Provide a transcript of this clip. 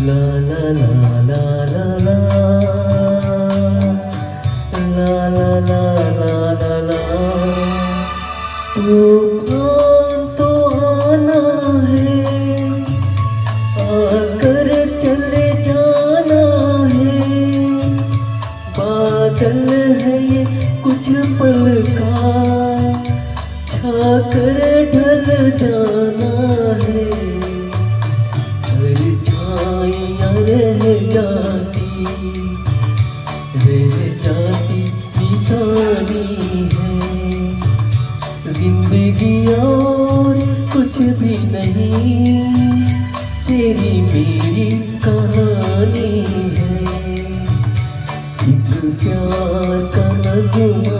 ला ला ला ला ला ला ला ला ला ला ला तूफान तो आना है, आकर चले जाना है। बादल है ये कुछ पल का, छाकर ढल जाना है। परछाइयाँ रह जाती निशानी है। जिंदगी और कुछ भी नहीं, तेरी मेरी कहानी है। एक प्यार का नगमा